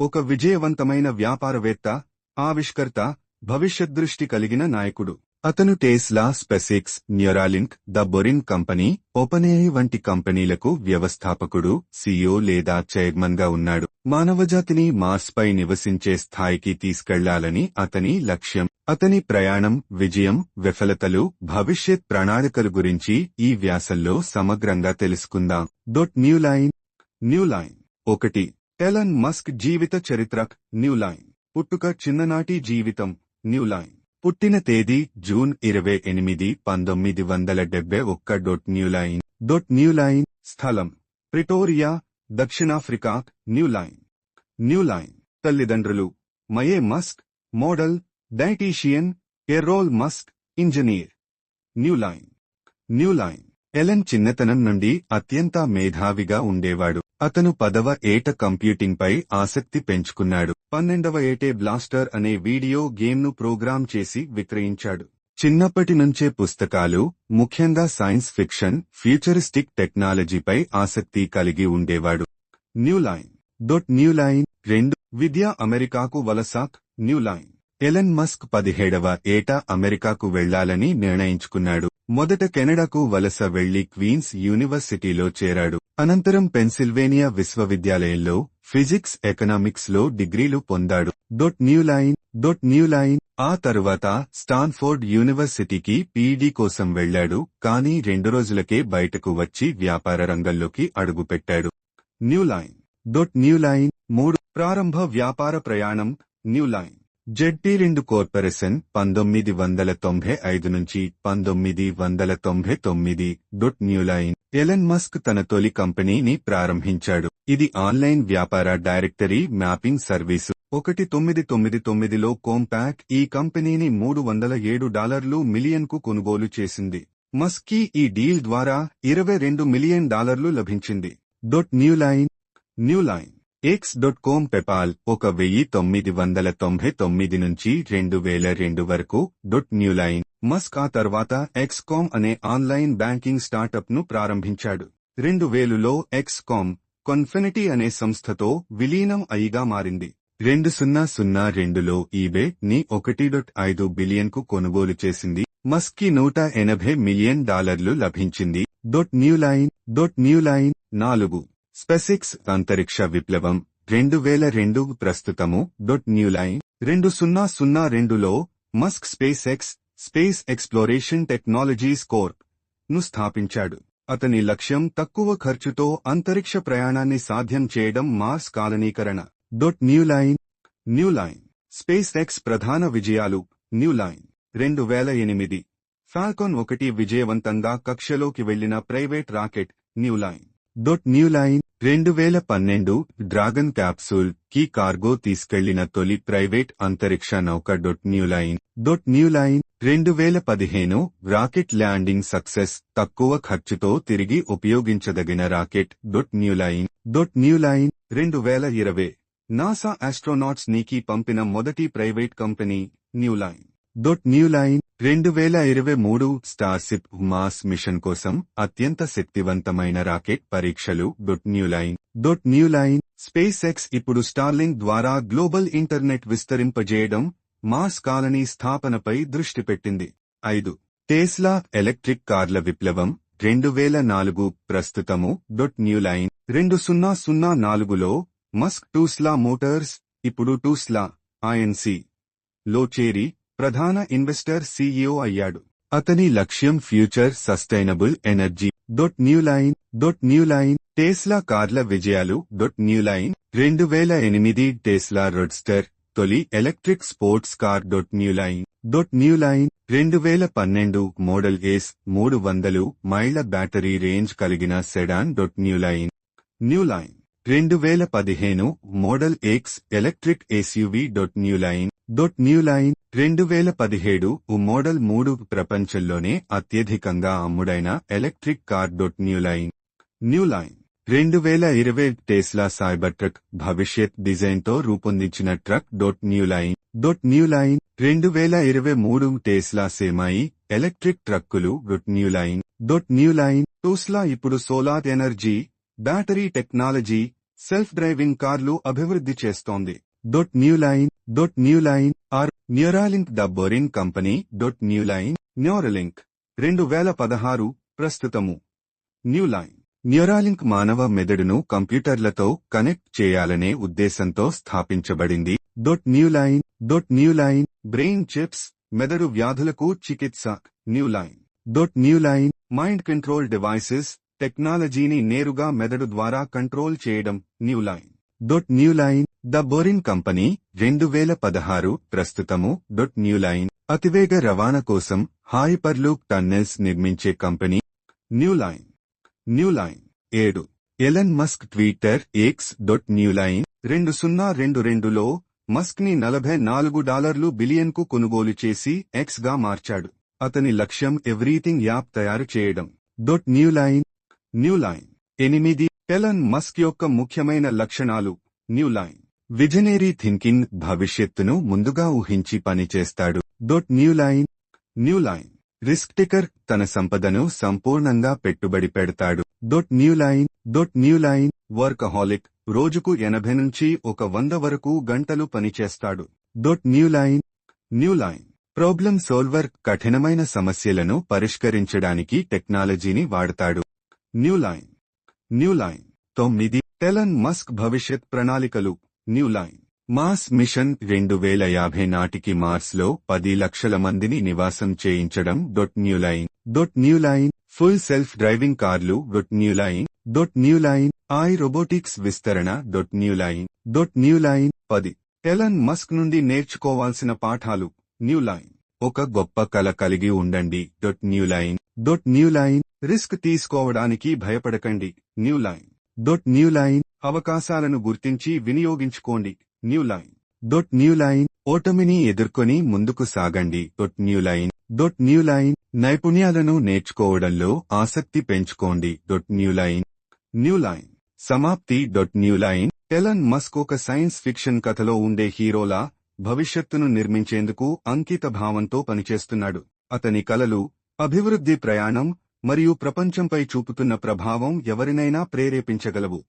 ఒక విజయవంతమైన వ్యాపారవేత్త, ఆవిష్కర్త, భవిష్యద్దృష్టి కలిగిన నాయకుడు. అతను Tesla, SpaceX, Neuralink, the boring company, OpenAI వంటి కంపెనీలకు వ్యవస్థాపకుడు, సీఈఓ లేదా చైర్మన్ గా ఉన్నాడు. మానవజాతిని మార్స్ పై నివసించే స్థాయికి తీసుకెళ్లాలని అతని లక్ష్యం. అతని ప్రయాణం, విజయం, విఫలతలు, భవిష్యత్ ప్రణాళికల గురించి ఈ వ్యాసంలో సమగ్రంగా తెలుసుకుందాం. న్యూలైన్ 1. ఎలన్ మస్క్ జీవిత చరిత్ర. న్యూలైన్ పుట్టుక. చిన్ననాటి జీవితం. న్యూలైన్ పుట్టిన తేదీ జూన్ 28, 1971. న్యూలైన్ స్థలం ప్రిటోరియా, దక్షిణాఫ్రికా. న్యూలైన్ తల్లిదండ్రులు Maye Musk, model, dietitian, Errol Musk, engineer. Newline Elon చిన్నతనం నుండి అత్యంత మేధావిగా ఉండేవాడు. అతను 10వ ఏట కంప్యూటింగ్ పై ఆసక్తి పెంచుకున్నాడు. 12వ ఏటే బ్లాస్టర్ అనే వీడియో గేమ్ను ప్రోగ్రాం చేసి విక్రయించాడు. చిన్నప్పటి నుంచే పుస్తకాలు, ముఖ్యంగా సైన్స్ ఫిక్షన్, ఫ్యూచరిస్టిక్ టెక్నాలజీపై ఆసక్తి కలిగి ఉండేవాడు. న్యూలైన్ 2. విద్య. అమెరికాకు వలస. న్యూలైన్ ఎలన్ మస్క్ 17వ ఏట అమెరికాకు వెళ్లాలని నిర్ణయించుకున్నాడు. మొదట కెనడాకు వలస వెళ్లి క్వీన్స్ యూనివర్సిటీలో చేరాడు. అనంతరం పెన్సిల్వేనియా విశ్వవిద్యాలయంలో ఫిజిక్స్, ఎకనామిక్స్ లో డిగ్రీలు పొందాడు. న్యూలైన్ ఆ తరువాత స్టాన్ఫోర్డ్ యూనివర్సిటీకి పీఈడీ కోసం వెళ్లాడు. కానీ 2 రోజులకే బయటకు వచ్చి వ్యాపార రంగంలోకి అడుగుపెట్టాడు. న్యూలైన్ 3. ప్రారంభ వ్యాపార ప్రయాణం. న్యూలైన్ ZT2 కార్పొరేషన్ 1995 నుంచి 1999. న్యూలైన్ ఎలన్ మస్క్ తన తొలి కంపెనీని ప్రారంభించాడు. ఇది ఆన్లైన్ వ్యాపార డైరెక్టరీ మ్యాపింగ్ సర్వీసు. 1999లో కాంపాక్ ఈ కంపెనీని $307 మిలియన్కు కొనుగోలు చేసింది. మస్కీ ఈ డీల్ ద్వారా $22 మిలియన్ లభించింది. న్యూలైన్ X.com పెపాల్ 1999 నుంచి 2002 వరకు. న్యూలైన్ మస్క్ ఆ తర్వాత XCOM అనే ఆన్లైన్ బ్యాంకింగ్ స్టార్టప్ ను ప్రారంభించాడు. 2000లో XCOM కొన్ఫినిటీ అనే సంస్థతో విలీనం అయిగా మారింది. 2002లో ఈబే ని $1.5 బిలియన్కు కొనుగోలు చేసింది. మస్క్ కి $180 మిలియన్ లభించింది. న్యూలైన్ 4. స్పెసిక్స్ అంతరిక్ష విప్లవం. 2002 ప్రస్తుతము. న్యూలైన్ 2002లో Musk Space Exploration Technologies Corp ను స్థాపించాడు. అతని లక్ష్యం తక్కువ ఖర్చుతో అంతరిక్ష ప్రయాణాన్ని సాధ్యం చేయడం, మార్స్ కాలనీకరణ. న్యూలైన్ స్పేస్ ఎక్స్ ప్రధాన విజయాలు. న్యూలైన్ 2008 ఫాల్కాన్ 1 విజయవంతంగా కక్షలోకి వెళ్లిన ప్రైవేట్ రాకెట్. న్యూలైన్ 2012 డ్రాగన్ క్యాప్సూల్ కి కార్గో తీసుకెళ్లిన తొలి ప్రైవేట్ అంతరిక్ష నౌక. న్యూలైన్ 2015 రాకెట్ ల్యాండింగ్ సక్సెస్, తక్కువ ఖర్చుతో తిరిగి ఉపయోగించదగిన రాకెట్. న్యూలైన్ 2020 నాసా ఆస్ట్రోనాట్స్ నికి పంపిన మొదటి private company. Newline 2023 Starship Mars mission కోసం అత్యంత శక్తివంతమైన రాకెట్ పరీక్షలు. న్యూలైన్ స్పేస్ ఎక్స్ ఇప్పుడు స్టార్లింక్ ద్వారా గ్లోబల్ ఇంటర్నెట్ విస్తరింపజేయడం, మార్స్ కాలనీ స్థాపనపై దృష్టి పెట్టింది. 5. టెస్లా ఎలక్ట్రిక్ కార్ల విప్లవం. 2004 ప్రస్తుతము. న్యూలైన్ 2004లో మస్క్ టెస్లా మోటార్స్, ఇప్పుడు టెస్లా ఇంక్. లో చేరి ప్రధాన ఇన్వెస్టర్, సీఈఓ అయ్యాడు. అతని లక్ష్యం future sustainable energy. Newline Tesla కార్ల విజయాలు. న్యూలైన్ 2008 టెస్లా రోడ్స్టర్ తొలి electric sports car. Newline 2012 model S 300 మైళ్ల బ్యాటరీ రేంజ్ కలిగిన sedan. Newline 2015 model X electric SUV. Newline 2017 model 3 ప్రపంచంలోనే అత్యధికంగా అమ్ముడైన electric car. Newline 2020 Tesla Cybertruck భవిష్యత్ డిజైన్తో రూపొందించిన truck. Newline 2023 Tesla semi electric ట్రక్కులు. న్యూలైన్ టెస్లా ఇప్పుడు solar energy, battery technology, self driving కార్లు అభివృద్ధి చేస్తోంది. న్యూ లైన్ ఆర్ Neuralink the boring company. Newline Neuralink 2016 ప్రస్తుతము. న్యూరాలింక్ మానవ మెదడును కంప్యూటర్లతో కనెక్ట్ చేయాలనే ఉద్దేశంతో స్థాపించబడింది. న్యూ లైన్ బ్రెయిన్ చిప్స్ మెదడు వ్యాధులకు చికిత్స. Newline mind control devices టెక్నాలజీని నేరుగా మెదడు ద్వారా కంట్రోల్ చేయడం. Newline the boring company 2016 ప్రస్తుతము. న్యూ లైన్ అతివేగ రవాణా కోసం హైపర్లూప్ టన్నెల్స్ నిర్మించే కంపెనీ. Newline 7 Elon Musk Twitter X. Newline 2022లో మస్క్ ని $44 బిలియన్కు కొనుగోలు చేసి ఎక్స్ గా మార్చాడు. అతని లక్ష్యం ఎవ్రీథింగ్ యాప్ తయారు చేయడం. న్యూ లైన్ 8 ఎలన్ మస్క్ యొక్క ముఖ్యమైన లక్షణాలు. న్యూ లైన్ విజనరీ థింకింగ్ భవిష్యత్తును ముందుగా ఊహించి పనిచేస్తాడు. న్యూ లైన్ రిస్క్ టేకర్ తన సంపదను సంపూర్ణంగా పెట్టుబడి పెడతాడు. న్యూ లైన్ వర్కహాలిక్ రోజుకు 80 నుంచి 100 వరకు గంటలు పనిచేస్తాడు. న్యూ లైన్ ప్రాబ్లమ్ సోల్వర్ కఠినమైన సమస్యలను పరిష్కరించడానికి టెక్నాలజీని వాడతాడు. న్యూ లైన్ 9 ఎలన్ మస్క్ భవిష్యత్ ప్రణాళికలు. న్యూ లైన్ మార్స్ మిషన్ 2050 నాటికి మార్స్ లో 10 లక్షల మందిని నివాసం చేయించడం. New line full self driving కార్లు. న్యూ లైన్ ఐ రోబోటిక్స్ విస్తరణ. న్యూ లైన్ 10 ఎలన్ మస్క్ నుండి నేర్చుకోవాల్సిన పాఠాలు. న్యూ లైన్ ఒక గొప్ప కల కలిగి ఉండండి. న్యూ లైన్ రిస్క్ తీసుకోవడానికి భయపడకండి. న్యూ లైన్ అవకాశాలను గుర్తించి వినియోగించుకోండి. న్యూ లైన్ ఓటమిని ఎదుర్కొని ముందుకు సాగండి. న్యూ లైన్ నైపుణ్యాలను నేర్చుకోవడంలో ఆసక్తి పెంచుకోండి. న్యూ లైన్ సమాప్తి. న్యూ లైన్ ఎలన్ మస్క్ ఒక సైన్స్ ఫిక్షన్ కథలో ఉండే హీరోలా భవిష్యత్తును నిర్మించేందుకు అంకిత భావంతో పనిచేస్తున్నాడు. అతని కలలు, అభివృద్ధి ప్రయాణం మరియు ప్రపంచంపై చూపుతున్న ప్రభావం ఎవరినైనా ప్రేరేపించగలవు.